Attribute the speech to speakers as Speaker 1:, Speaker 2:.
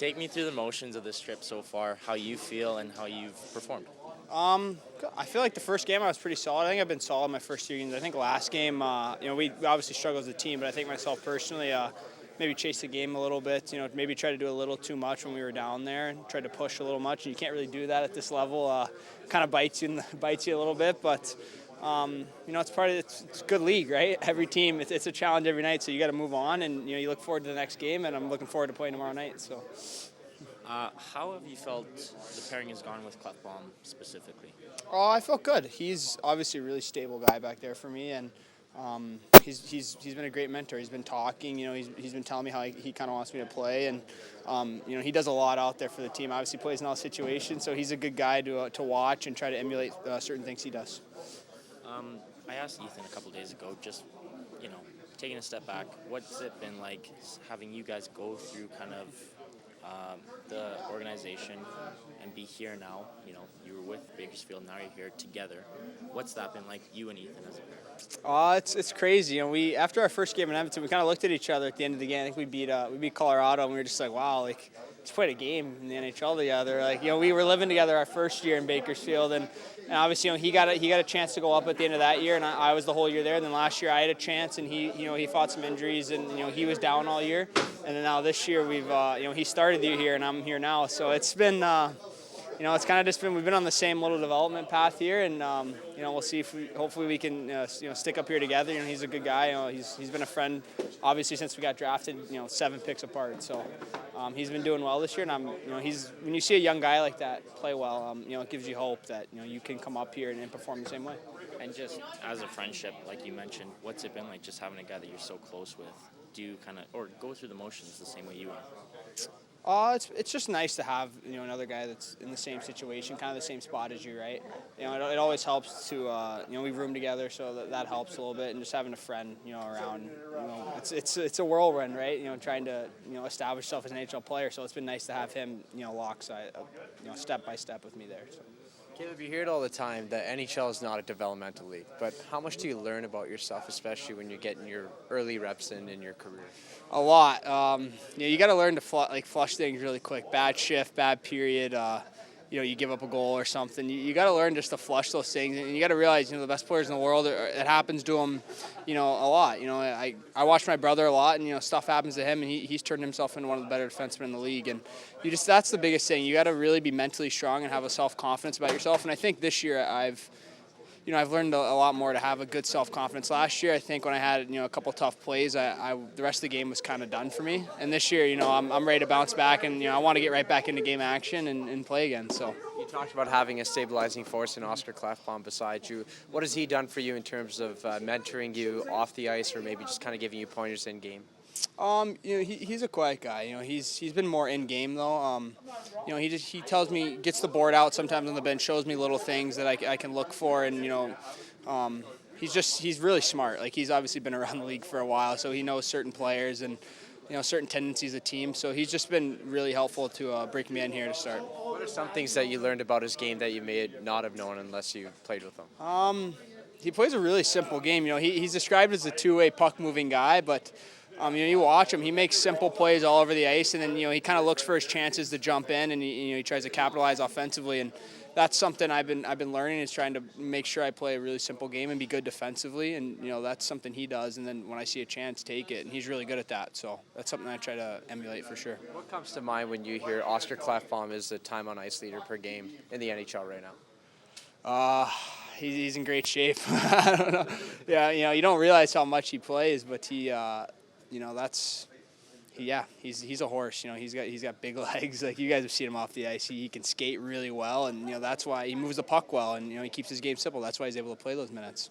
Speaker 1: Take me through the motions of this trip so far, how you feel and how you've performed.
Speaker 2: I feel like the first game I was pretty solid. I think I've been solid my first 2 games. I think last game, we obviously struggled as a team, but I think myself personally, maybe chased the game a little bit. Maybe tried to do a little too much when we were down there and tried to push a little much. And you can't really do that at this level. Kind of bites you a little bit, but. It's it's a good league, right? Every team, it's a challenge every night, so you got to move on, and you look forward to the next game, and I'm looking forward to playing tomorrow night. So.
Speaker 1: How have you felt the pairing has gone with Klefbom specifically?
Speaker 2: Oh, I felt good. He's obviously a really stable guy back there for me, and he's been a great mentor. He's been talking. He's been telling me how he kind of wants me to play, and he does a lot out there for the team. Obviously, plays in all situations, so he's a good guy to watch and try to emulate certain things he does.
Speaker 1: I asked Ethan a couple days ago, just taking a step back, what's it been like having you guys go through kind of the organization and be here now? You were with Bakersfield, now you're here together. What's that been like, you and Ethan as a pair?
Speaker 2: It's crazy. We after our first game in Edmonton, we kind of looked at each other at the end of the game. I think we beat Colorado, and we were just like, wow, just played a game in the NHL together. We were living together our first year in Bakersfield, and obviously, he got a chance to go up at the end of that year, and I was the whole year there. And then last year I had a chance, and he fought some injuries, and he was down all year. And then now this year he started the year here, and I'm here now. So it's been it's kind of just been, we've been on the same little development path here, and we'll see if hopefully we can stick up here together. He's a good guy. He's been a friend obviously since we got drafted. 7 picks apart. So he's been doing well this year, and when you see a young guy like that play well, it gives you hope that you can come up here and perform the same way.
Speaker 1: And just as a friendship, like you mentioned, what's it been like just having a guy that you're so close with? Do you kind of or go through the motions the same way you are?
Speaker 2: It's just nice to have another guy that's in the same situation, kind of the same spot as you, right? It always helps to we room together, so that helps a little bit, and just having a friend around, it's a whirlwind, right? Trying to establish yourself as an NHL player, so it's been nice to have him lockside, step by step with me there. So.
Speaker 3: Caleb, you hear it all the time that NHL is not a developmental league, but how much do you learn about yourself, especially when you're getting your early reps in your career?
Speaker 2: A lot. You got to learn to flush things really quick. Bad shift, bad period. You give up a goal or something. You got to learn just to flush those things, and you got to realize, the best players in the world, it happens to them, a lot. I watch my brother a lot, and stuff happens to him, and he's turned himself into one of the better defensemen in the league. And that's the biggest thing. You got to really be mentally strong and have a self-confidence about yourself. And I think this year I've learned a lot more to have a good self-confidence. Last year, I think when I had a couple tough plays, the rest of the game was kind of done for me. And this year, I'm ready to bounce back, and I want to get right back into game action and play again. So
Speaker 3: you talked about having a stabilizing force in Oscar Klefbom beside you. What has he done for you in terms of mentoring you off the ice, or maybe just kind of giving you pointers in game?
Speaker 2: He's a quiet guy. He's been more in game though. He tells me, gets the board out sometimes on the bench, shows me little things that I can look for, and he's really smart. He's obviously been around the league for a while, so he knows certain players and certain tendencies of the team. So he's just been really helpful to break me in here to start.
Speaker 3: What are some things that you learned about his game that you may not have known unless you played with him?
Speaker 2: He plays a really simple game. He's described as a two-way puck-moving guy, but you watch him, he makes simple plays all over the ice, and then, he kind of looks for his chances to jump in, and he tries to capitalize offensively, and that's something I've been learning, is trying to make sure I play a really simple game and be good defensively, and, that's something he does, and then when I see a chance, take it, and he's really good at that, so that's something I try to emulate for sure.
Speaker 3: What comes to mind when you hear Oscar Klefbom is the time on ice leader per game in the NHL right now?
Speaker 2: He's in great shape. I don't know. Yeah, you don't realize how much he plays, but he's a horse. He's got big legs. You guys have seen him off the ice. He can skate really well, and that's why he moves the puck well, and he keeps his game simple. That's why he's able to play those minutes.